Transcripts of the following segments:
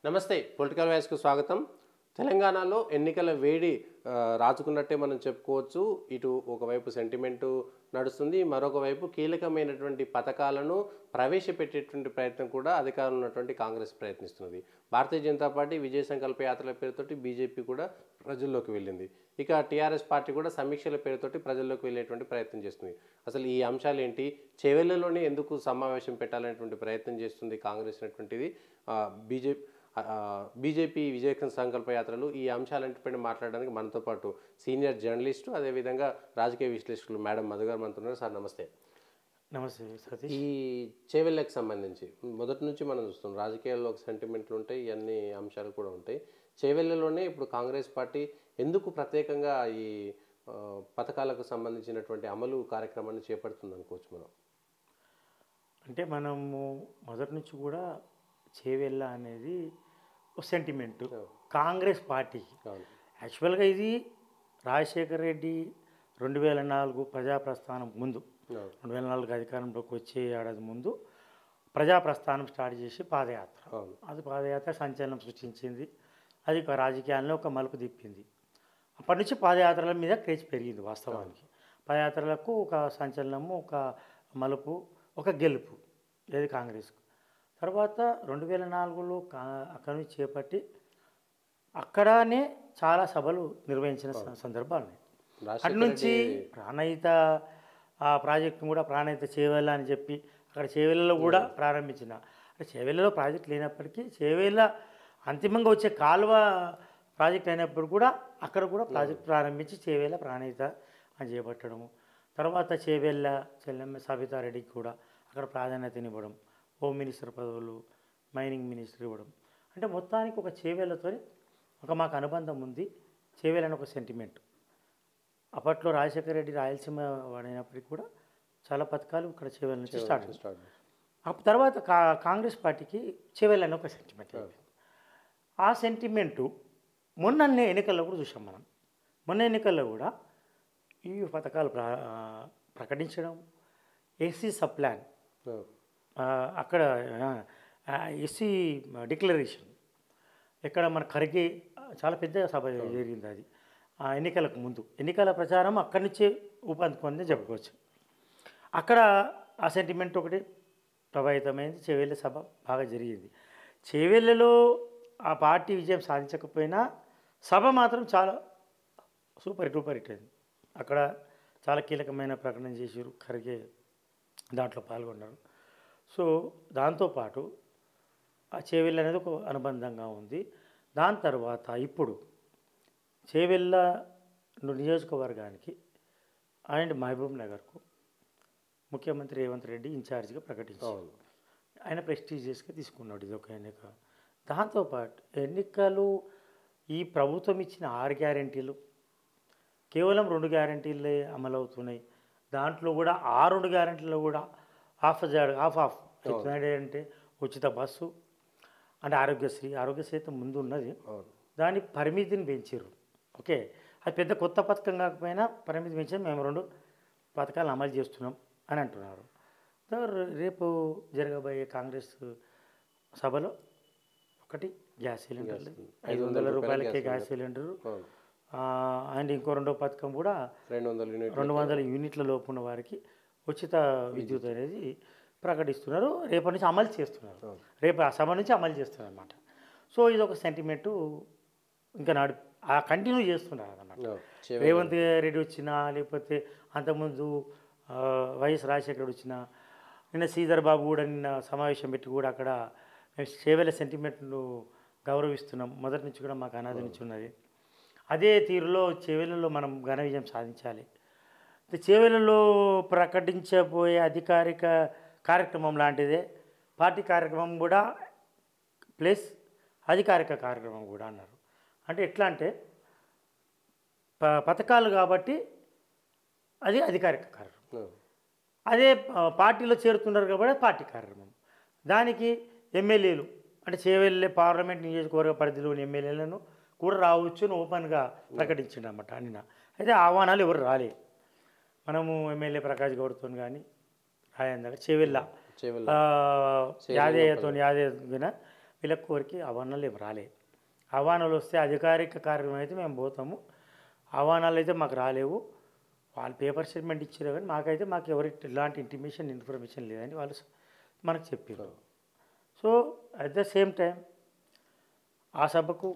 నమస్తే పొలిటికల్ వాయిస్కు స్వాగతం. తెలంగాణలో ఎన్నికల వేడి రాజుకున్నట్టే మనం చెప్పుకోవచ్చు. ఇటు ఒకవైపు సెంటిమెంటు నడుస్తుంది, మరొక వైపు కీలకమైనటువంటి పథకాలను ప్రవేశపెట్టేటువంటి ప్రయత్నం కూడా అధికారంలో ఉన్నటువంటి కాంగ్రెస్ ప్రయత్నిస్తున్నది. భారతీయ జనతా పార్టీ విజయ సంకల్ప యాత్రల పేరుతోటి బీజేపీ కూడా ప్రజల్లోకి వెళ్ళింది. ఇక టీఆర్ఎస్ పార్టీ కూడా సమీక్షల పేరుతోటి ప్రజల్లోకి వెళ్ళేటువంటి ప్రయత్నం చేస్తుంది. అసలు ఈ అంశాలు ఏంటి, చేవెళ్లలోనే ఎందుకు సమావేశం పెట్టాలనేటువంటి ప్రయత్నం చేస్తుంది కాంగ్రెస్ అనేటువంటిది, బీజేపీ విజయ సంకల్ప యాత్రలు, ఈ అంశాలంటిపైన మాట్లాడడానికి మనతో పాటు సీనియర్ జర్నలిస్టు అదేవిధంగా రాజకీయ విశ్లేషకులు మేడం మధు గారు మనతో ఉన్నారు. సార్ నమస్తే. నమస్తే సతీష్. ఈ చేవెళ్ళకి సంబంధించి మొదటి నుంచి మనం చూస్తాం, రాజకీయాల్లో ఒక సెంటిమెంట్లు ఉంటాయి, ఇవన్నీ అంశాలు కూడా ఉంటాయి. చేవెళ్ళలోనే ఇప్పుడు కాంగ్రెస్ పార్టీ ఎందుకు ప్రత్యేకంగా ఈ పథకాలకు సంబంధించినటువంటి అమలు కార్యక్రమాన్ని చేపడుతుంది అనుకోవచ్చు మనం. అంటే మనము మొదటి నుంచి కూడా చేవెళ్ళ అనేది ఒక సెంటిమెంటు కాంగ్రెస్ పార్టీకి. యాక్చువల్గా ఇది రాజశేఖర్ రెడ్డి 2004 ప్రజాప్రస్థానం ముందు, 2004 అధికారంలోకి వచ్చే ఏడాది ముందు ప్రజాప్రస్థానం స్టార్ట్ చేసి పాదయాత్ర. అది పాదయాత్ర సంచలనం సృష్టించింది. అది రాజకీయాల్లో ఒక మలుపు తిప్పింది. అప్పటి నుంచి పాదయాత్రల మీద క్రేజ్ పెరిగింది. వాస్తవానికి పాదయాత్రలకు ఒక సంచలనము, ఒక మలుపు, ఒక గెలుపు ఏది కాంగ్రెస్కు. తర్వాత 2004లో అక్కడి నుంచి చేపట్టి అక్కడనే చాలా సభలు నిర్వహించిన సందర్భాలు ఉన్నాయి. అటు నుంచి ప్రాణహిత ఆ ప్రాజెక్టును కూడా ప్రాణహిత చేవెళ్ళ అని చెప్పి అక్కడ చేవెళ్ళలో కూడా ప్రారంభించిన, అంటే చేవెళ్ళలో ప్రాజెక్ట్ లేనప్పటికీ చేవెళ్ళ అంతిమంగా వచ్చే కాలువ ప్రాజెక్ట్ అయినప్పుడు కూడా అక్కడ కూడా ప్రాజెక్ట్ ప్రారంభించి చేవెళ్ళ ప్రాణహిత అని చేపట్టడము. తర్వాత చేవెళ్ళ చెల్లెమ్మ సబితారెడ్డికి కూడా అక్కడ ప్రాధాన్యతనివ్వడం, హోమ్ మినిస్టర్ పదవులు, మైనింగ్ మినిస్టర్ ఇవ్వడం. అంటే మొత్తానికి ఒక చేవెళ్ళతో ఒక మాకు అనుబంధం ఉంది. చేవెళ్ళని ఒక సెంటిమెంట్. అప్పట్లో రాజశేఖర రెడ్డి రాయలసీమ వాడైనప్పటికీ కూడా చాలా పథకాలు ఇక్కడ చేవెళ్ళ నుంచి స్టార్ట్. తర్వాత కాంగ్రెస్ పార్టీకి చేవెళ్ళని ఒక సెంటిమెంట్. ఆ సెంటిమెంటు మొన్న ఎన్నికల్లో కూడా చూసాం మనం. మొన్న ఎన్నికల్లో కూడా ఈ పథకాలు ప్రకటించడం, ఎస్సీ సబ్ ప్లాన్, అక్కడ ఎస్సీ డిక్లరేషన్, ఎక్కడ మన ఖర్గే చాలా పెద్ద సభ జరిగింది. అది ఆ ఎన్నికలకు ముందు, ఎన్నికల ప్రచారం అక్కడి నుంచే ఊపందుకుందని చెప్పుకోవచ్చు. అక్కడ ఆ సెంటిమెంట్ ఒకటి ప్రభావితమైంది. చేవెళ్ళ సభ బాగా జరిగింది. చేవెళ్ళలో ఆ పార్టీ విజయం సాధించకపోయినా సభ మాత్రం చాలా సూపర్ హిట్ అయింది. అక్కడ చాలా కీలకమైన ప్రకటన చేశారు, ఖర్గే దాంట్లో పాల్గొన్నారు. సో దాంతోపాటు ఆ చేవెళ్ళ అనేది ఒక అనుబంధంగా ఉంది. దాని తర్వాత ఇప్పుడు చేవెళ్ళ నియోజకవర్గానికి అండ్ మహబూబ్ నగర్కు ముఖ్యమంత్రి రేవంత్ రెడ్డి ఇన్ఛార్జిగా ప్రకటించారు. ఆయన ప్రెస్టీజియస్గా తీసుకున్నాడు ఇది ఒక ఎన్నిక. దాంతోపాటు ఎన్నికలు ఈ ప్రభుత్వం ఇచ్చిన 6 గ్యారెంటీలు కేవలం 2 గ్యారెంటీలే అమలవుతున్నాయి. దాంట్లో కూడా ఆ 2 గ్యారెంటీలో కూడా ఆఫ్ అంటే ఉచిత బస్సు, అంటే ఆరోగ్యశ్రీ అయితే ముందు ఉన్నది, దాని పరిమితిని పెంచారు. ఓకే, అది పెద్ద కొత్త పథకం కాకపోయినా పరిమితి పెంచారు. మేము 2 పథకాలు అమలు చేస్తున్నాం అని అంటున్నారు. రేపు జరగబోయే కాంగ్రెస్ సభలో ఒకటి గ్యాస్ సిలిండర్లు, 500 రూపాయలకే గ్యాస్ సిలిండరు, అండ్ ఇంకో 2వ పథకం కూడా 200 యూనిట్ల లోపు ఉన్న వారికి ఉచిత విద్యుత్ అనేది ప్రకటిస్తున్నారు. రేపటి నుంచి అమలు చేస్తున్నారు. రేపు ఆ సభ నుంచి అమలు చేస్తున్నారు అన్నమాట. సో ఇది ఒక సెంటిమెంటు ఇంకా కంటిన్యూ చేస్తున్నారు అన్నమాట. రేవంత్ రెడ్డి వచ్చినా, లేకపోతే అంతకుముందు వైఎస్ రాజశేఖర రెడ్డి వచ్చినా, నిన్న శ్రీధర్ బాబు కూడా నిన్న సమావేశం పెట్టి కూడా అక్కడ మేము చేవెళ్ళ సెంటిమెంట్ను గౌరవిస్తున్నాం, మొదటి నుంచి కూడా మాకు అనాది నుంచి ఉన్నది. అదే తీరులో చేవెళ్ళలో మనం ఘన విజయం సాధించాలి. చేవెళ్ళలో ప్రకటించబోయే అధికారిక కార్యక్రమం లాంటిదే పార్టీ కార్యక్రమం కూడా ప్లస్ అధికారిక కార్యక్రమం కూడా అన్నారు. అంటే ఎట్లా అంటే పథకాలు కాబట్టి అది అధికారిక కార్యక్రమం, అదే పార్టీలో చేరుతున్నారు కాబట్టి పార్టీ కార్యక్రమం. దానికి ఎమ్మెల్యేలు అంటే చేవెళ్ళే పార్లమెంట్ నియోజకవర్గ పరిధిలోని ఎమ్మెల్యేలను కూడా రావచ్చు అని ఓపెన్గా ప్రకటించిండు అన్నమాట నిన్న. అయితే ఆహ్వానాలు ఎవరు రాలేదు. మనము ఎమ్మెల్యే ప్రకాష్ గౌడ్తో కానీ రాయందగా చేవెళ్ళ యాదయ్యతో యాదయ్య వీళ్ళకి కోరికి ఆహ్వానాలు ఏమి రాలే. ఆహ్వానాలు వస్తే అధికారిక కార్యక్రమం అయితే మేము పోతాము, ఆహ్వానాలు అయితే మాకు రాలేవు. వాళ్ళు పేపర్ స్టేట్మెంట్ ఇచ్చారు కానీ మాకు ఎలాంటి ఇన్ఫర్మేషన్ లేదని వాళ్ళు మనకు చెప్పారు. So at the same time ఆ సభకు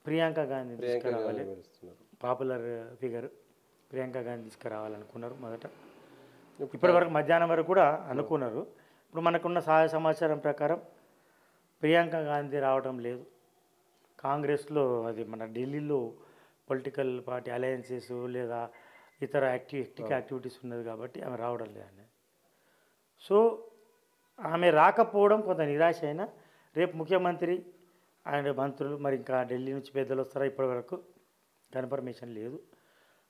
ప్రియాంక గాంధీ తీసుకురావాలి, పాపులర్ ఫిగర్ ప్రియాంక గాంధీ తీసుకురావాలనుకున్నారు మొదట. ఇప్పటివరకు మధ్యాహ్నం వరకు కూడా అనుకున్నారు. ఇప్పుడు మనకున్న సమాచారం ప్రకారం ప్రియాంక గాంధీ రావడం లేదు. కాంగ్రెస్లో అది మన ఢిల్లీలో పొలిటికల్ పార్టీ అలయన్సెస్ లేదా ఇతర యాక్టివిటీస్ ఉన్నది కాబట్టి ఆమె రావడం లేదని. సో ఆమె రాకపోవడం కొంత నిరాశ అయినా రేపు ముఖ్యమంత్రి అండ్ మంత్రులు మరి ఇంకా ఢిల్లీ నుంచి పెద్దలు వస్తారా ఇప్పటివరకు కన్ఫర్మేషన్ లేదు.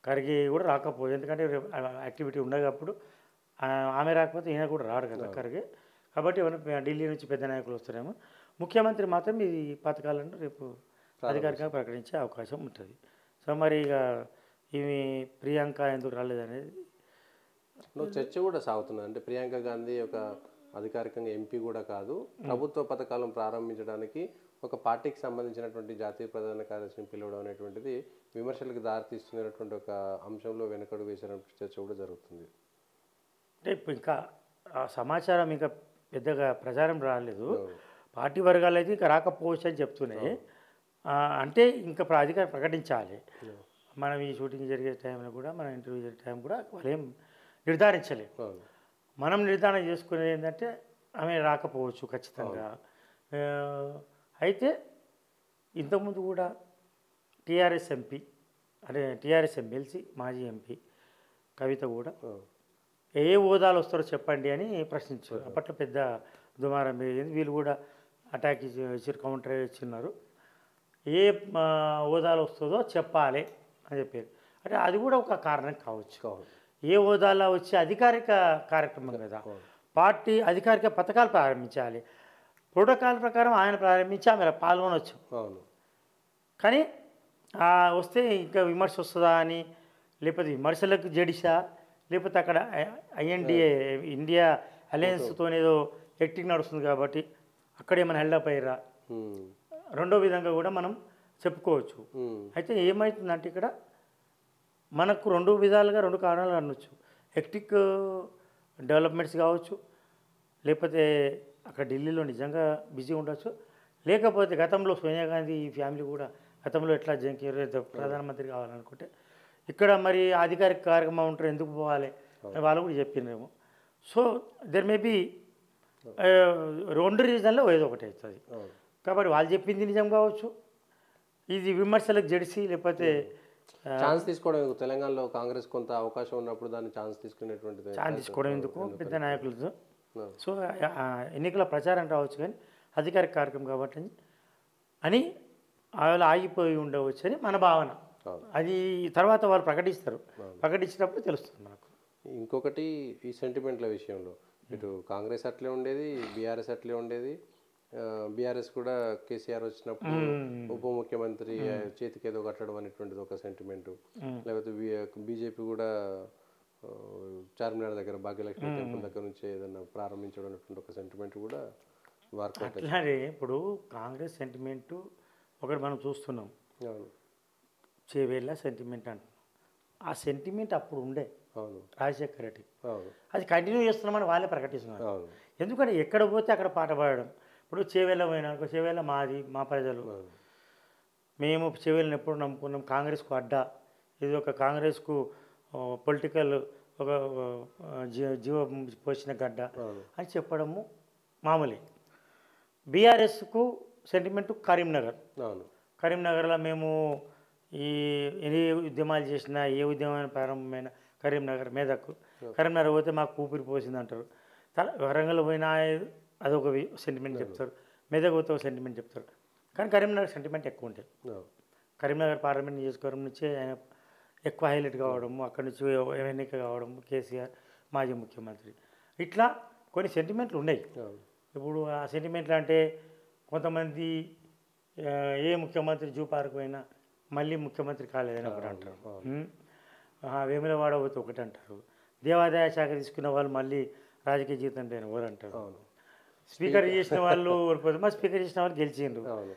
ఖర్గే కూడా రాకపోదు, ఎందుకంటే యాక్టివిటీ ఉండేటప్పుడు ఆమె రాకపోతే ఈయన కూడా రాడు కదా ఖర్గే. కాబట్టి ఢిల్లీ నుంచి పెద్ద నాయకులు వస్తారేమో. ముఖ్యమంత్రి మాత్రం ఈ పథకాలను రేపు అధికారికంగా ప్రకటించే అవకాశం ఉంటుంది. సో మరి ఇక ఇవి ప్రియాంక ఎందుకు రాలేదనేది చర్చ కూడా సాగుతుంది. అంటే ప్రియాంక గాంధీ ఒక అధికారికంగా ఎంపీ కూడా కాదు, ప్రభుత్వ పథకాలను ప్రారంభించడానికి ఒక పార్టీకి సంబంధించినటువంటి జాతీయ ప్రధాన కార్యదర్శిని పిలవడం అనేటువంటిది విమర్శలకు దారితీస్తున్నటువంటి ఒక అంశంలో వెనకడుగు వేసినటువంటి చర్చ కూడా జరుగుతుంది. అంటే ఇప్పుడు ఇంకా ఆ సమాచారం ఇంకా పెద్దగా ప్రచారం రాలేదు. పార్టీ వర్గాలు అయితే ఇంకా రాకపోవచ్చు అని చెప్తున్నాయి. అంటే ఇంకా అధికారం ప్రకటించాలి. మనం ఈ షూటింగ్ జరిగే టైంలో కూడా మనం ఇంటర్వ్యూ జరిగే టైం కూడా వాళ్ళు ఏం నిర్ధారించలేదు. మనం నిర్ధారణ చేసుకునేది ఏంటంటే ఆమె రాకపోవచ్చు ఖచ్చితంగా. అయితే ఇంతకుముందు కూడా టీఆర్ఎస్ ఎంపీ అంటే టీఆర్ఎస్ ఎమ్మెల్సీ మాజీ ఎంపీ కవిత కూడా ఏ హోదాలు వస్తారో చెప్పండి అని ప్రశ్నించారు. అప్పట్లో పెద్ద దుమారం జరిగింది. వీళ్ళు కూడా అటాక్ ఇచ్చారు, కౌంటర్ ఇచ్చిన్నారు. ఏ హోదాలు వస్తుందో చెప్పాలి అని చెప్పారు. అంటే అది కూడా ఒక కారణం కావచ్చు. ఏ హోదాలో వచ్చే అధికారిక కార్యక్రమం కదా, పార్టీ అధికారిక పథకాలు ప్రారంభించాలి. ప్రోటోకాల్ ప్రకారం ఆయన ప్రారంభించి ఆమె పాల్గొనవచ్చు. కానీ వస్తే ఇంకా విమర్శ వస్తుందా అని, లేకపోతే విమర్శలకు జడిసా, లేకపోతే అక్కడ ఐఎన్డిఏ ఇండియా అలయన్స్తోనేదో యాక్టింగ్ నడుస్తుంది కాబట్టి అక్కడ ఏమైనా హెల్డప్ అయ్యారా, రెండో విధంగా కూడా మనం చెప్పుకోవచ్చు. అయితే ఏమవుతుందంటే ఇక్కడ మనకు రెండు విధాలుగా రెండు కారణాలు అనొచ్చు. హెక్టిక్ డెవలప్మెంట్స్ కావచ్చు, లేకపోతే అక్కడ ఢిల్లీలో నిజంగా బిజీ ఉండొచ్చు, లేకపోతే గతంలో సోనియా గాంధీ ఫ్యామిలీ కూడా గతంలో ఎట్లా ప్రధానమంత్రి కావాలనుకుంటే ఇక్కడ మరి అధికారిక కార్యక్రమం ఉంటారు ఎందుకు పోవాలి అని వాళ్ళు కూడా చెప్పినారేమో. సో దెర్ మే బి రెండు రీజన్లో ఏదో ఒకటి అవుతుంది. కాబట్టి వాళ్ళు చెప్పింది నిజం కావచ్చు, ఇది విమర్శలకు జడిసి లేకపోతే ఛాన్స్ తీసుకోవడం. తెలంగాణలో కాంగ్రెస్ కొంత అవకాశం ఉన్నప్పుడు దాన్ని ఛాన్స్ తీసుకోవడం ఎందుకు పెద్ద నాయకులతో. సో ఎన్నికల ప్రచారం రావచ్చు కానీ అధికారిక కార్యక్రమం కాబట్టి అని వాళ్ళు ఆగిపోయి ఉండవచ్చు అని మన భావన. అది తర్వాత వాళ్ళు ప్రకటించినప్పుడు తెలుస్తుంది మనకు. ఇంకొకటి ఈ సెంటిమెంట్ల విషయంలో ఇటు కాంగ్రెస్ అట్లే ఉండేది, బీఆర్ఎస్ అట్లే ఉండేది. బీఆర్ఎస్ కూడా కేసీఆర్ వచ్చినప్పుడు ఉప ముఖ్యమంత్రి చేతికి ఏదో కట్టడం అనేటువంటిది ఒక సెంటిమెంటు. లేకపోతే బీజేపీ కూడా చార్మినార్ దగ్గర భాగ్యలక్ష్మి టెంపుల్ దగ్గర నుంచి ఏదైనా ప్రారంభించడం అనేటువంటి ఒక సెంటిమెంట్ కూడా వర్కౌట్. అట్లానే ఇప్పుడు కాంగ్రెస్ సెంటిమెంటు ఒకటి మనం చూస్తున్నాం, చేవేళ్ళ సెంటిమెంట్ అంటున్నాం. ఆ సెంటిమెంట్ అప్పుడు ఉండే రాజశేఖర రెడ్డి, అది కంటిన్యూ చేస్తున్నామని వాళ్ళే ప్రకటిస్తున్నారు. ఎందుకంటే ఎక్కడ పోతే అక్కడ పాట పాడడం. ఇప్పుడు చేవేళ్ళ పోయినాక చేవేళ్ళ మాది, మా ప్రజలు, మేము చేవేళ్ళని ఎప్పుడు నమ్ముకున్నాం, కాంగ్రెస్కు అడ్డా, ఇది ఒక కాంగ్రెస్కు పొలిటికల్ ఒక జీవ పోసిన గడ్డ అని చెప్పడము మామూలే. బీఆర్ఎస్కు సెంటిమెంటు కరీంనగర్లో మేము ఏ ఉద్యమాలు చేసినా, ఏ ఉద్యమాన్ని ప్రారంభమైన కరీంనగర్ పోతే మాకు ఊపిరి పోసింది అంటారు. వరంగల్ పోయినా అదొక సెంటిమెంట్ చెప్తారు, మెదక్ పోతే ఒక సెంటిమెంట్ చెప్తారు. కానీ కరీంనగర్ సెంటిమెంట్ ఎక్కువ ఉంటుంది. కరీంనగర్ పార్లమెంట్ నియోజకవర్గం నుంచే ఆయన ఎక్కువ హైలైట్ కావడము, అక్కడి నుంచి ఎన్నిక కావడము, కేసీఆర్ మాజీ ముఖ్యమంత్రి, ఇట్లా కొన్ని సెంటిమెంట్లు ఉన్నాయి. ఇప్పుడు ఆ సెంటిమెంట్లు అంటే కొంతమంది ఏ ముఖ్యమంత్రి జూ పార్క్ పోయినా మళ్ళీ ముఖ్యమంత్రి కాలేదని ఒకటి అంటారు, వేములవాడ పోతే ఒకటి అంటారు, దేవాదాయ శాఖ తీసుకున్న వాళ్ళు మళ్ళీ రాజకీయ జీవితం పైన ఎవరు అంటారు. స్పీకర్ చేసిన వాళ్ళు ఓడిపోతారు, మా స్పీకర్ చేసిన వాళ్ళు గెలిచిండ్రు, అవును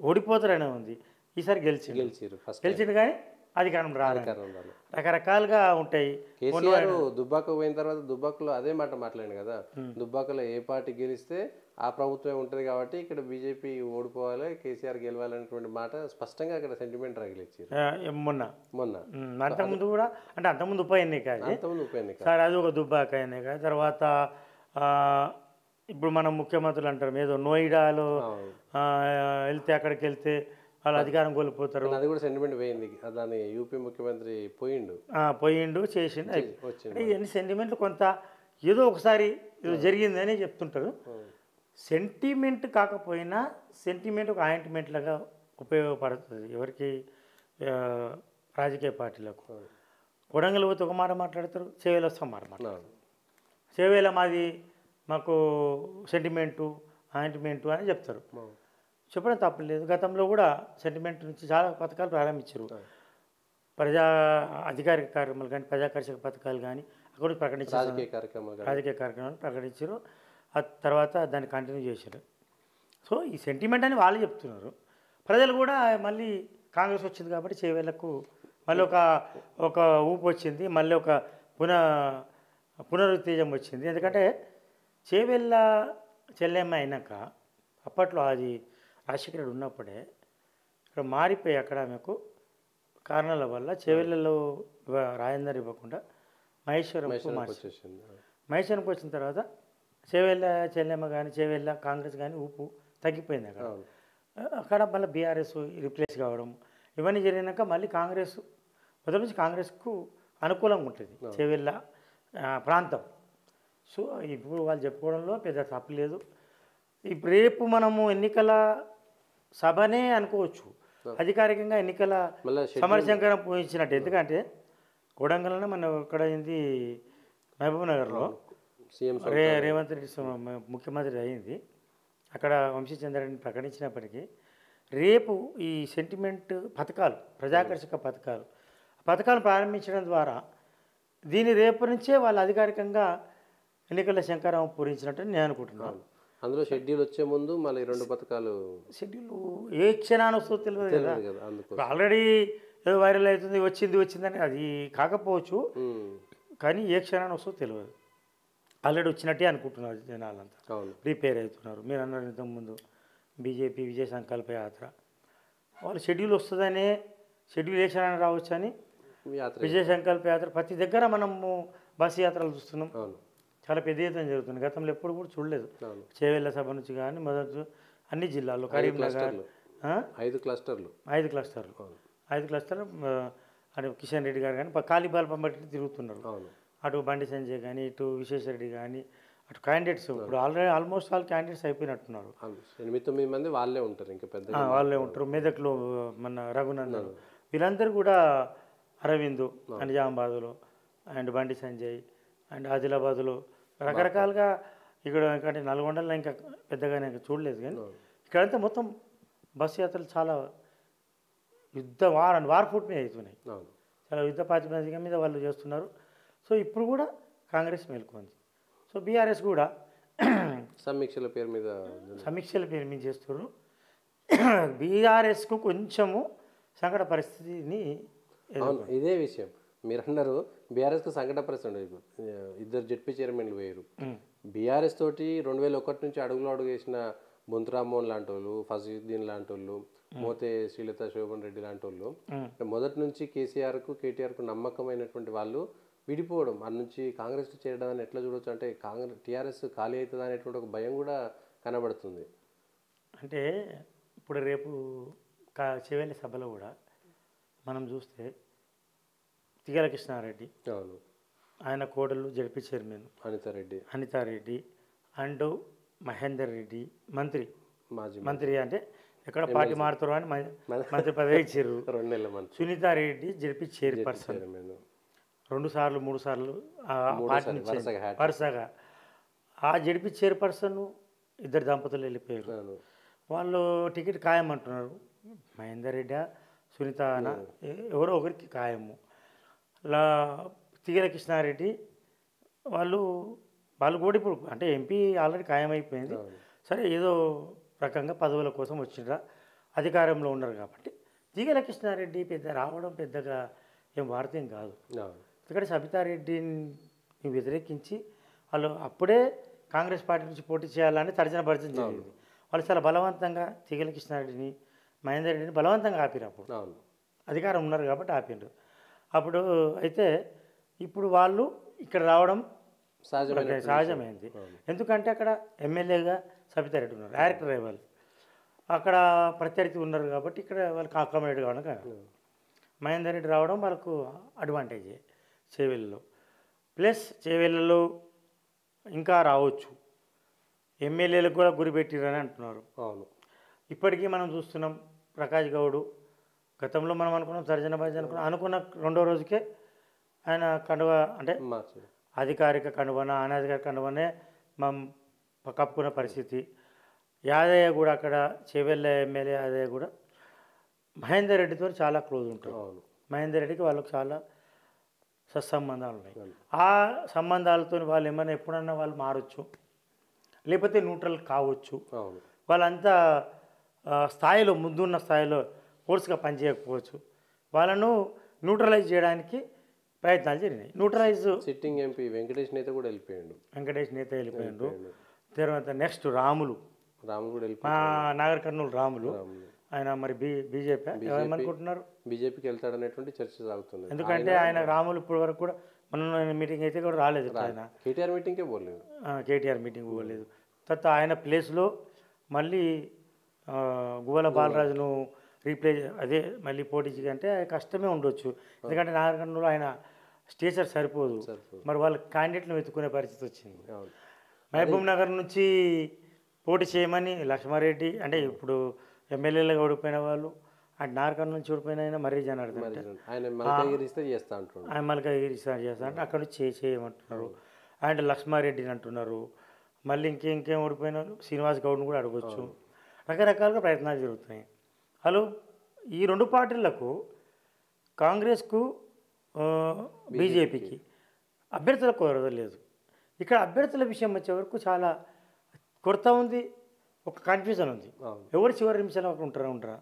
ఓడిపోతారనే ఉంది. ఈసారి గెలిచిండు గెలిచిరు ఫస్ట్ గెలిచిండు కానీ అధికారం రాదు. రకరకాలుగా ఉంటాయి. కేసీఆర్ దుబ్బాక పోయిన తర్వాత దుబ్బాకలో అదే మాట మాట్లాడింది కదా, దుబ్బాకలో ఏ పార్టీ గెలిస్తే ఆ ప్రభుత్వమే ఉంటుంది కాబట్టి ఇక్కడ బీజేపీ ఓడిపోవాలి, కేసీఆర్ గెలవాలనేటువంటి మాట స్పష్టంగా అక్కడ సెంటిమెంట్ రగిలిచ్చారు మొన్న మొన్న. అంతకుముందు కూడా, అంటే అంతకుముందు ఉప ఎన్నిక అది, అంతకుముందు ఉప ఎన్నిక సరే అది ఒక దుబ్బాక ఎన్నిక. తర్వాత ఇప్పుడు మనం ముఖ్యమంత్రులు అంటారు ఏదో నోయిడాలో వెళ్తే అక్కడికి వెళ్తే వాళ్ళు అధికారం కోల్పోతారు, అది కూడా సెంటిమెంట్ పోయింది. దాని యూపీ ముఖ్యమంత్రి పోయిండు చేసిండు. ఇవన్నీ సెంటిమెంట్లు కొంత ఏదో ఒకసారి ఏదో జరిగిందని చెప్తుంటారు. సెంటిమెంట్ కాకపోయినా సెంటిమెంట్ ఒక ఆయింట్మెంట్ లాగా ఉపయోగపడుతుంది ఎవరికి, రాజకీయ పార్టీలకు. కొడంగల్ పోతే ఒక మాట మాట్లాడతారు, చేవేలో వస్తాం మాట మాట్లాడతారు. చేవేల మాకు సెంటిమెంటు ఆయింట్మెంటు అని చెప్తారు. చెప్పడం తప్పలేదు. గతంలో కూడా సెంటిమెంట్ నుంచి చాలా పథకాలు ప్రారంభించారు. అధికారిక కార్యక్రమాలు కానీ ప్రజాకర్షక పథకాలు కానీ అక్కడ ప్రకటించారు, రాజకీయ కార్యక్రమాలు ప్రకటించారు. ఆ తర్వాత దాన్ని కంటిన్యూ చేశారు. సో ఈ సెంటిమెంట్ అని వాళ్ళు చెప్తున్నారు. ప్రజలు కూడా మళ్ళీ కాంగ్రెస్ వచ్చింది కాబట్టి చేవేళ్లకు మళ్ళీ ఒక ఊపు వచ్చింది, మళ్ళీ ఒక పునరుత్తేజం వచ్చింది. ఎందుకంటే చేవేళ్ళ చెల్లెమ్మ అయినాక అప్పట్లో అది రాజశేఖరుడు ఉన్నప్పుడే ఇక్కడ మారిపోయి అక్కడ ఆమెకు కారణాల వల్ల చేవేళ్ళలో రాజేందర్ ఇవ్వకుండా మహేశ్వరంకి మహేశ్వరంకి వచ్చిన తర్వాత చేవేళ్ళ చెల్లెమ్మ కానీ చేవేళ్ళ కాంగ్రెస్ కానీ ఊపు తగ్గిపోయింది. అక్కడ మళ్ళీ బీఆర్ఎస్ రిప్లేస్ కావడం ఇవన్నీ జరిగినాక మళ్ళీ కాంగ్రెస్ మొదటి నుంచి కాంగ్రెస్కు అనుకూలంగా ఉంటుంది చేవేళ్ళ ప్రాంతం. సో ఇప్పుడు వాళ్ళు చెప్పుకోవడంలో పెద్ద తప్పలేదు. ఇప్పుడు రేపు మనము ఎన్నికల సభనే అనుకోవచ్చు, అధికారికంగా ఎన్నికల సమరశంకరం పూజించినట్టు. ఎందుకంటే కొడంగల్లోనే మనం ఇక్కడ అయింది మహబూబ్ నగర్లో రేవంత్ రెడ్డి ముఖ్యమంత్రి అయింది, అక్కడ వంశీచంద్రని ప్రకటించినప్పటికీ రేపు ఈ సెంటిమెంట్ పథకాలు ప్రజాకర్షక పథకాలు ప్రారంభించడం ద్వారా దీని రేపు నుంచే వాళ్ళు అధికారికంగా ఎన్నికల శంకరం పూరించినట్టు నేను అనుకుంటున్నాను. అందులో షెడ్యూల్ వచ్చే ముందు మళ్ళీ 2 పథకాలు షెడ్యూల్ ఏ క్షణాన్ని వస్తుందో తెలియదు కదా. ఆల్రెడీ ఏదో వైరల్ అవుతుంది వచ్చిందని అది కాకపోవచ్చు, కానీ ఏ క్షణాన్ని వస్తుందో తెలియదు. ఆల్రెడీ వచ్చినట్టే అనుకుంటున్నారు జనాలంతా, ప్రిపేర్ అవుతున్నారు. మీరు అన్నారు ఇంతకుముందు బీజేపీ విజయ సంకల్ప యాత్ర, వాళ్ళు షెడ్యూల్ వస్తుందనే షెడ్యూల్ ఏ క్షణాన్ని రావచ్చు అని విజయ సంకల్ప యాత్ర ప్రతి దగ్గర మనము బస్సు యాత్రలు చూస్తున్నాం, చాలా పెద్ద ఎత్తున జరుగుతుంది. గతంలో ఎప్పుడు కూడా చూడలేదు. చేవేళ్ళ సభ నుంచి కానీ మొదటి అన్ని జిల్లాల్లో కరీంనగర్ 5 క్లస్టర్లు అటు కిషన్ రెడ్డి గారు కానీ కాళీబాల్ బట్టి తిరుగుతున్నారు. అటు బండి సంజయ్ కానీ ఇటు విశ్వేశ్వరరెడ్డి కానీ అటు క్యాండిడేట్స్ ఇప్పుడు ఆల్మోస్ట్ ఆల్ క్యాండిడేట్స్ అయిపోయినట్టున్నారు. 8-9 మంది వాళ్ళే ఉంటారు, ఇంకా పెద్ద వాళ్ళే ఉంటారు. మెదక్లో మన రఘునందన్ వీళ్ళందరూ కూడా, అరవింద్ నిజామాబాద్లో అండ్ బండి సంజయ్ అండ్ ఆదిలాబాద్లో రకరకాలుగా ఇక్కడ. ఎందుకంటే నల్గొండలో ఇంకా పెద్దగా నేను చూడలేదు, కానీ ఇక్కడంతా మొత్తం బస్సు యాత్రలు చాలా వార్ ఫుట్ మీద అవుతున్నాయి, చాలా యుద్ధ ప్రాతిపదిక మీద వాళ్ళు చేస్తున్నారు. సో ఇప్పుడు కూడా కాంగ్రెస్ మేల్కొంది. సో బీఆర్ఎస్ కూడా సమీక్షల పేరు మీద చేస్తున్నారు. బీఆర్ఎస్కు కొంచెము సంకట పరిస్థితిని. ఇదే విషయం మీరు అన్నారు, బీఆర్ఎస్కు సంకట పరిస్థితి. 2 జెడ్పీ చైర్మన్లు వేయరు. బీఆర్ఎస్ తోటి 2001 నుంచి అడుగు వేసిన బొంతురామ్మోహన్ లాంటి వాళ్ళు, ఫజీద్దీన్ లాంటి వాళ్ళు, మోతే శ్రీలత శోభన్ రెడ్డి లాంటి వాళ్ళు మొదటి నుంచి కేటీఆర్కు నమ్మకమైనటువంటి వాళ్ళు విడిపోవడం, అటు నుంచి కాంగ్రెస్ చేరడం అని ఎట్లా చూడవచ్చు? అంటే టీఆర్ఎస్ ఖాళీ అవుతుంది అనేటువంటి ఒక భయం కూడా కనబడుతుంది. అంటే ఇప్పుడు రేపు చేవేళ్ళ సభలో కూడా మనం చూస్తే తిగల కృష్ణారెడ్డి, ఆయన కోడలు ZP chairman Anitha Reddy and Mahender Reddy మంత్రి అంటే ఎక్కడ పార్టీ మారుతారు అని మంత్రి పదవి ఇచ్చారు. 2 నెలల మంత్రి సునీతారెడ్డి జడ్పీ చైర్పర్సన్ 2 సార్లు 3 సార్లు పార్టీని వరుసగా. ఆ జడ్పీ చైర్పర్సన్ 2 దంపతులు వెళ్ళిపోయారు. వాళ్ళు టికెట్ ఖాయమంటున్నారు. మహేందర్ రెడ్డి సునీత ఎవరో ఒకరికి ఖాయము. తిగల కృష్ణారెడ్డి వాళ్ళు వాళ్ళు కూడా ఇప్పుడు అంటే ఎంపీ ఆల్రెడీ ఖాయమైపోయింది. సరే ఏదో రకంగా పదవుల కోసం వచ్చిండ్రా, అధికారంలో ఉన్నారు కాబట్టి. దిగల కృష్ణారెడ్డి రావడం పెద్దగా ఏం వార్తేం కాదు. ఎందుకంటే సబితారెడ్డిని వ్యతిరేకించి వాళ్ళు అప్పుడే కాంగ్రెస్ పార్టీ నుంచి పోటీ చేయాలని తర్జన భర్జన జరిగింది. వాళ్ళు చాలా బలవంతంగా దిగల కృష్ణారెడ్డిని, మహేందర్ రెడ్డిని బలవంతంగా ఆపిరు. అప్పుడు అధికారం ఉన్నారు కాబట్టి ఆపిండ్రు. అప్పుడు అయితే ఇప్పుడు వాళ్ళు ఇక్కడ రావడం సహజమైంది. ఎందుకంటే అక్కడ ఎమ్మెల్యేగా సబితారెడ్డి ఉన్నారు, డైరెక్టర్ రైవల్, అక్కడ ప్రత్యర్థి ఉన్నారు కాబట్టి ఇక్కడ వాళ్ళకి అకామిడేట్ కావడం కాదు. మహేందర్ రెడ్డి రావడం వాళ్ళకు అడ్వాంటేజ్ చేవెళ్ళలో. ప్లస్ చేవెళ్ళలో ఇంకా రావచ్చు, ఎమ్మెల్యేలకు కూడా గురిపెట్టిరని అంటున్నారు. ఇప్పటికీ మనం చూస్తున్నాం ప్రకాష్ గౌడ్, గతంలో మనం అనుకున్నాం సర్జన బాజీ అనుకున్న రెండో రోజుకే ఆయన కండువ అంటే అధికారిక కండువన అనధికారిక కండువనే మనం కప్పుకున్న పరిస్థితి. యాదయ్య కూడా అక్కడ చేవెళ్ళ ఎమ్మెల్యే యాదయ్య కూడా మహేందర్ రెడ్డితో చాలా క్లోజ్ ఉంటారు. మహేందర్ రెడ్డికి వాళ్ళకు చాలా సత్సంబంధాలు ఉన్నాయి. ఆ సంబంధాలతో వాళ్ళు ఏమైనా ఎప్పుడన్నా వాళ్ళు మారచ్చు, లేకపోతే న్యూట్రల్ కావచ్చు. వాళ్ళంతా స్థాయిలో ముందున్న స్థాయిలో ఫోర్స్గా పనిచేయకపోవచ్చు. వాళ్ళను న్యూట్రలైజ్ చేయడానికి ప్రయత్నాలు జరిగినాయి. న్యూట్రలైజ్ సిట్టింగ్ ఎంపీ వెంకటేష్ నేత కూడా వెళ్ళిపోయాడు. తర్వాత నెక్స్ట్ రాములు కూడా నాగర్ కర్నూలు రాములు, ఆయన మరి బీజేపీ ఏమనుకుంటున్నారు, బీజేపీకి వెళ్తాడనేటువంటి చర్చ సాగుతుంది. ఎందుకంటే ఆయన రాములు ఇప్పటి వరకు కూడా మన మీటింగ్ అయితే కూడా రాలేదు. ఆయన కేటీఆర్ మీటింగ్కే పోలేదు, కేటీఆర్ మీటింగ్ పోలేదు. తర్వాత ఆయన ప్లేస్లో మళ్ళీ గువ్వల బాలరాజును రీప్లేస్ అదే మళ్ళీ పోటీ అంటే కష్టమే ఉండొచ్చు. ఎందుకంటే నాగర్ కర్నూలు ఆయన స్టేచర్ సరిపోదు. మరి వాళ్ళ క్యాండిడేట్లను వెతుక్కునే పరిస్థితి వచ్చింది. మహబూబ్ నగర్ నుంచి పోటీ చేయమని లక్ష్మారెడ్డి అంటే ఇప్పుడు ఎమ్మెల్యేలుగా ఓడిపోయిన వాళ్ళు, అంటే నాగర్ నుంచి ఓడిపోయిన ఆయన మర్రి జనార్దన్ ఆయన మల్కాగిరి చేస్తా అంటే అక్కడ నుంచి చేయమంటున్నారు. అండ్ లక్ష్మారెడ్డిని అంటున్నారు. మళ్ళీ ఇంకేం ఓడిపోయిన వాళ్ళు శ్రీనివాస్ గౌడ్ని కూడా అడగవచ్చు. రకరకాలుగా ప్రయత్నాలు జరుగుతున్నాయి. హలో, ఈ రెండు పార్టీలకు కాంగ్రెస్కు బీజేపీకి అభ్యర్థుల కొరత లేదు. ఇక్కడ అభ్యర్థుల విషయం వచ్చే వరకు చాలా కొరత ఉంది, ఒక కన్ఫ్యూజన్ ఉంది. ఎవరు చివరి నిమిషాలు ఉంటారా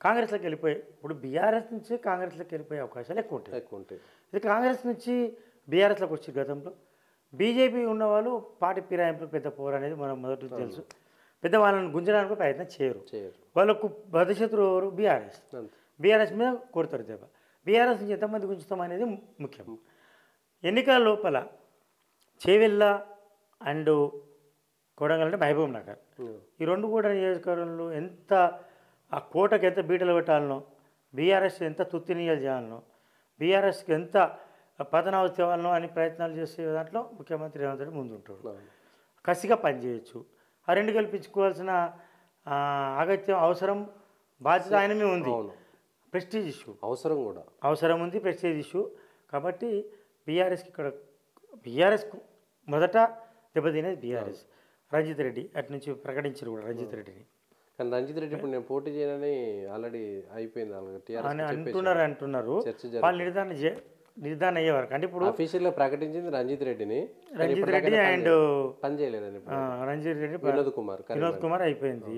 కాంగ్రెస్లోకి వెళ్ళిపోయి, ఇప్పుడు బీఆర్ఎస్ నుంచి కాంగ్రెస్లోకి వెళ్ళిపోయే అవకాశాలు ఎక్కువ ఉంటాయి. ఇది కాంగ్రెస్ నుంచి బీఆర్ఎస్లోకి వచ్చి గతంలో బీజేపీ ఉన్నవాళ్ళు పార్టీ ఫిరాయింపులకు పెద్ద పోరు అనేది మనం మొదటి తెలుసు. పెద్ద వాళ్ళని గుంజడానికి ప్రయత్నం చేయరు. వాళ్ళకు భవిష్యత్తు ఎవరు బీఆర్ఎస్ మీద కొడతారు దెబ్బ. బీఆర్ఎస్ నుంచి ఎంతమంది గుంజుతాం అనేది ముఖ్యం. ఎన్నికల లోపల చేవెళ్ళ అండ్ కొడంగల్ అంటే మహబూబ్ నగర్, ఈ రెండు కూడా నియోజకవర్గంలో ఎంత ఆ కోటకు ఎంత బీటలు పెట్టాలనో, బీఆర్ఎస్ ఎంత తుత్తినీయాలు చేయాలనో, బీఆర్ఎస్కి ఎంత పతనావస్థ తేవాలనో అని ప్రయత్నాలు చేసే దాంట్లో ముఖ్యమంత్రి రేవంత్ రెడ్డి ముందుంటాడు. కసిగా పనిచేయచ్చు. ఆ రెండు కల్పించుకోవాల్సిన అగత్యం, అవసరం, బాధ్యత ఆయన మీద ఉంది. ప్రెస్టీజ్ ఇష్యూ అవసరం ఉంది, ప్రెస్టీజ్ ఇష్యూ. కాబట్టి బీఆర్ఎస్కి ఇక్కడ బీఆర్ఎస్కు మొదట దెబ్బతినేది బీఆర్ఎస్. రంజిత్ రెడ్డి అటు నుంచి ప్రకటించారు కూడా రంజిత్ రెడ్డిని. కానీ రంజిత్ రెడ్డి ఇప్పుడు నేను పోటీ చేయనని ఆల్రెడీ అయిపోయింది అంటున్నారు. వాళ్ళు నిర్ధారణ అయ్యేవారు. అంటే ఇప్పుడు అఫీషియల్గా ప్రకటించింది రంజిత్ రెడ్డి అండ్ పని చేయలేదని రంజిత్ రెడ్డి వినోద్ కుమార్ అయిపోయింది.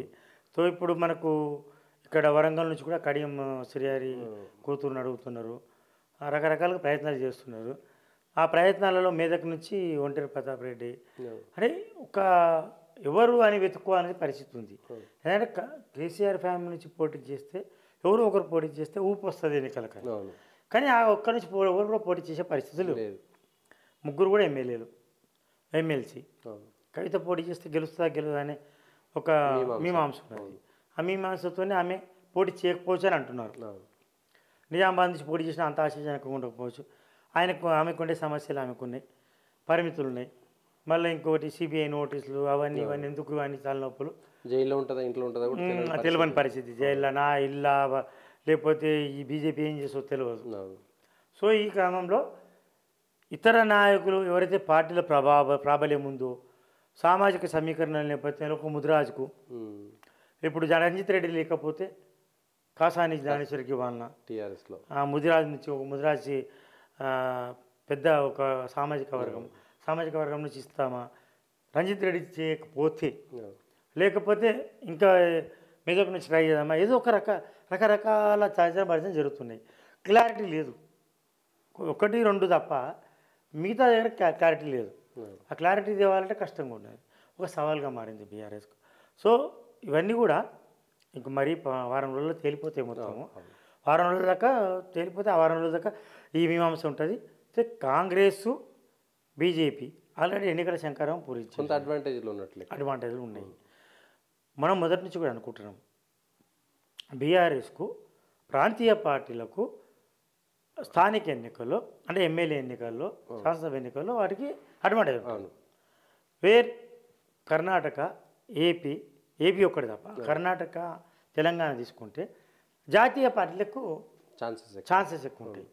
సో ఇప్పుడు మనకు ఇక్కడ వరంగల్ నుంచి కూడా కడియం శ్రీహరి కూతురుని అడుగుతున్నారు. రకరకాలుగా ప్రయత్నాలు చేస్తున్నారు. ఆ ప్రయత్నాలలో మేదక్ నుంచి ఒంటరి ప్రతాప్ రెడ్డి అంటే ఒక ఎవరు అని వెతుక్కోవాలనే పరిస్థితి ఉంది. ఎందుకంటే కేసీఆర్ ఫ్యామిలీ నుంచి పోటీ చేస్తే ఎవరు ఒకరు పోటీ చేస్తే ఊపు వస్తుంది ఎన్నికలకు. కానీ ఆ ఒక్కరి నుంచి ఎవరు కూడా పోటీ చేసే పరిస్థితులు లేదు. ముగ్గురు కూడా ఎమ్మెల్సీ కవిత పోటీ చేస్తే గెలుదా అనే ఒక మీమాంస ఉన్నది. ఆ మీమాంసతోనే ఆమె పోటీ చేయకపోవచ్చు అని అంటున్నారు. నిజామాబాద్ నుంచి పోటీ చేసినా అంత ఆశాజనకంగా ఉండకపోవచ్చు. ఆమెకు ఉండే సమస్యలు ఆమెకున్నాయి, పరిమితులు ఉన్నాయి. మళ్ళీ ఇంకోటి సిబిఐ నోటీసులు అవన్నీ ఎందుకు ఇవన్నీ చాలా నొప్పులు. జైల్లో ఉంటుందా ఇంట్లో ఉంటుందా తెలియని పరిస్థితి. జైల్లో నా ఇల్లా లేకపోతే ఈ బీజేపీ ఏం చేసో తెలియదు. సో ఈ క్రమంలో ఇతర నాయకులు ఎవరైతే పార్టీల ప్రాబల్యం ఉందో, సామాజిక సమీకరణ నేపథ్యంలో ఒక ముదిరాజుకు ఇప్పుడు రంజిత్ రెడ్డి లేకపోతే కాసాని జ్ఞానేశ్వరికి వాళ్ళ టీఆర్ఎస్లో ముదిరాజు నుంచి ఒక ముదిరాజు పెద్ద ఒక సామాజిక వర్గం సామాజిక వర్గం నుంచి ఇస్తామా, రంజిత్ రెడ్డి చేయకపోతే, లేకపోతే ఇంకా మెదక్ నుంచి ట్రై చేద్దామా, ఏదో ఒక రకరకాల భర్జన జరుగుతున్నాయి. క్లారిటీ లేదు. ఒకటి రెండు తప్ప మిగతా దగ్గర క్లారిటీ లేదు. ఆ క్లారిటీ తేవాలంటే కష్టంగా ఉన్నది. ఒక సవాల్గా మారింది బీఆర్ఎస్కు. సో ఇవన్నీ కూడా ఇంక మరీ వారం రోజుల్లో తేలిపోతే మొత్తము. వారం రోజుల దాకా తేలిపోతే ఆ వారం రోజుల దాకా ఈ మీమాంస ఉంటుంది. కాంగ్రెస్ బీజేపీ ఆల్రెడీ ఎన్నికల శంకరం పూరించారు. కొంత అడ్వాంటేజ్లు ఉన్నాయి. మనం మొదటి నుంచి కూడా అనుకుంటున్నాం బీఆర్ఎస్కు ప్రాంతీయ పార్టీలకు స్థానిక ఎన్నికల్లో అంటే ఎమ్మెల్యే ఎన్నికల్లో శాసనసభ ఎన్నికల్లో వాటికి అడ్వాంటేజ్ ఉంటుంది. వేర్ కర్ణాటక ఏపీ ఒక్కటి తప్ప కర్ణాటక తెలంగాణ తీసుకుంటే జాతీయ పార్టీలకు ఛాన్సెస్ ఎక్కువ ఉంటాయి.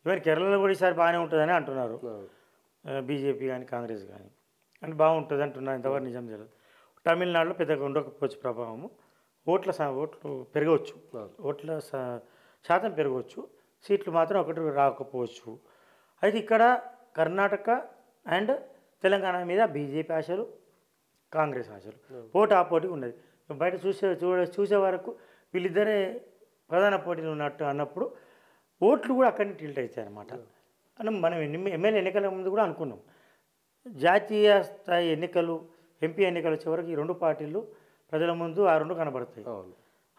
ఈవెన్ కేరళలో కూడా ఈసారి బాగానే ఉంటుందని అంటున్నారు. బీజేపీ కానీ కాంగ్రెస్ కానీ అంటే బాగుంటుంది అంటున్నారు. ఇంతవరకు నిజం తెలియదు. తమిళనాడులో పెద్దగా ఉండకపోవచ్చు ప్రభావము. ఓట్లు పెరగవచ్చు, ఓట్ల శాతం పెరగవచ్చు, సీట్లు మాత్రం ఒకటి రాకపోవచ్చు. అయితే ఇక్కడ కర్ణాటక అండ్ తెలంగాణ మీద బీజేపీ ఆశలు, కాంగ్రెస్ ఆశలు పోటాపోటీ ఉన్నది. బయట చూసే వరకు వీళ్ళిద్దరే ప్రధాన పోటీలు ఉన్నట్టు అన్నప్పుడు ఓట్లు కూడా అక్కడిని టిల్ట్ అవుతాయి అన్నమాట. అని మనం ఎమ్మెల్యే ఎన్నికల ముందు కూడా అనుకున్నాం. జాతీయ స్థాయి ఎన్నికలు, ఎంపీ ఎన్నికలు వచ్చే వరకు ఈ రెండు పార్టీలు ప్రజల ముందు ఆ రెండు కనబడతాయి.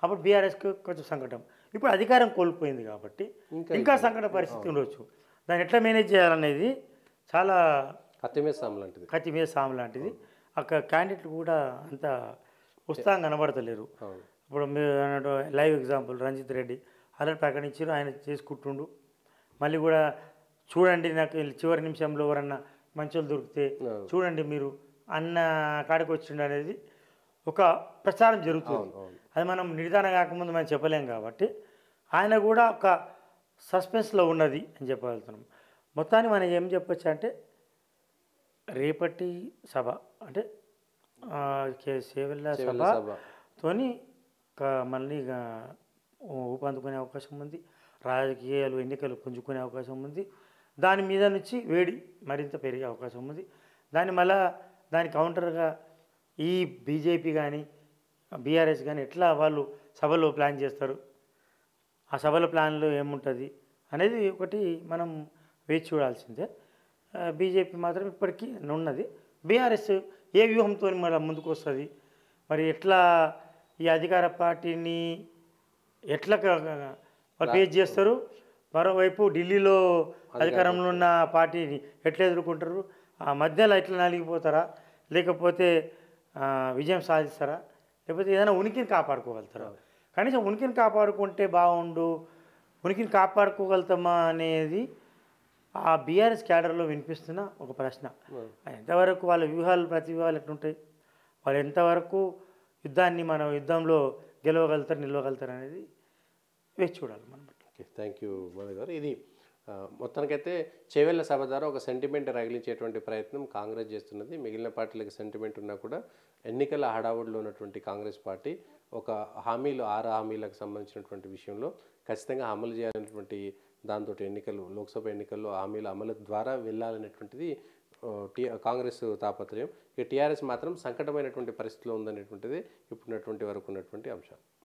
అప్పుడు బీఆర్ఎస్కి కొంచెం సంకటం. ఇప్పుడు అధికారం కోల్పోయింది కాబట్టి ఇంకా సంకట పరిస్థితి ఉండవచ్చు. దాన్ని ఎట్లా మేనేజ్ చేయాలనేది చాలా కత్తి మీద సాము లాంటిది. అక్కడ క్యాండిడేట్లు కూడా అంత ఉత్సాహం కనబడతలేరు. ఇప్పుడు మీరు live example Ranjith Reddy already ప్రకటించారు, ఆయన చేసుకుంటుండు. మళ్ళీ కూడా చూడండి, నాకు చివరి నిమిషంలో ఎవరన్నా మంచోళ్ళు దొరికితే చూడండి మీరు అన్న కాడికి వచ్చిండు అనేది ఒక ప్రచారం జరుగుతుంది. అది మనం నిర్ధారణ కాకముందు మనం చెప్పలేం కాబట్టి ఆయన కూడా ఒక సస్పెన్స్లో ఉన్నది అని చెప్పగలుగుతున్నాం. మొత్తాన్ని మనం ఏం చెప్పొచ్చు అంటే రేపటి సభ అంటే చేవెళ్ళ సభతోని మళ్ళీ ఊపందుకునే అవకాశం ఉంది. రాజకీయాలు ఎన్నికలు పుంజుకునే అవకాశం ఉంది. దాని మీద నుంచి వేడి మరింత పెరిగే అవకాశం ఉంది. దాని కౌంటర్గా ఈ బీజేపీ కానీ బీఆర్ఎస్ కానీ ఎట్లా వాళ్ళు సభలో ప్లాన్ చేస్తారు, ఆ సభల ప్లాన్లో ఏముంటుంది అనేది ఒకటి మనం వేచి చూడాల్సిందే. బీజేపీ మాత్రం ఇప్పటికీ ఉన్నది. బీఆర్ఎస్ ఏ వ్యూహంతో మళ్ళీ ముందుకు వస్తుంది, మరి ఎట్లా ఈ అధికార పార్టీని ఎట్లా ఫేస్ చేస్తారు, మరోవైపు ఢిల్లీలో అధికారంలో ఉన్న పార్టీని ఎట్లా ఎదుర్కొంటారు, ఆ మధ్యలో ఎట్లా నలిగిపోతారా, లేకపోతే విజయం సాధిస్తారా, లేకపోతే ఏదైనా ఉనికిని కాపాడుకోగలుగుతారా. కనీసం ఉనికిని కాపాడుకుంటే బాగుండు, ఉనికిని కాపాడుకోగలుగుతామా అనేది ఆ బీఆర్ఎస్ క్యాడర్లో వినిపిస్తున్న ఒక ప్రశ్న. ఎంతవరకు వాళ్ళ ప్రతి వ్యూహాలు ఎట్లుంటాయి, వాళ్ళు ఎంతవరకు యుద్ధంలో గెలవగలుగుతారు, నిలవగలుగుతారు అనేది వేచి చూడాలి మనం. ఓకే, థ్యాంక్ యూ మధు గారు. ఇది మొత్తానికైతే చేవెళ్ళ సభ ద్వారా ఒక సెంటిమెంట్ రగిలించేటువంటి ప్రయత్నం కాంగ్రెస్ చేస్తున్నది. మిగిలిన పార్టీలకు సెంటిమెంట్ ఉన్నా కూడా ఎన్నికల హడావుడిలో ఉన్నటువంటి కాంగ్రెస్ పార్టీ ఒక 6 హామీలకు సంబంధించినటువంటి విషయంలో ఖచ్చితంగా అమలు చేయాలనేటువంటి దాంతో లోక్సభ ఎన్నికల్లో హామీల అమలు ద్వారా వెళ్ళాలనేటువంటిది కాంగ్రెస్ తాపత్రయం. ఇక టీఆర్ఎస్ మాత్రం సంకటమైనటువంటి పరిస్థితిలో ఉందనేటువంటిది ఇప్పుడున్నటువంటి వరకు ఉన్నటువంటి అంశం.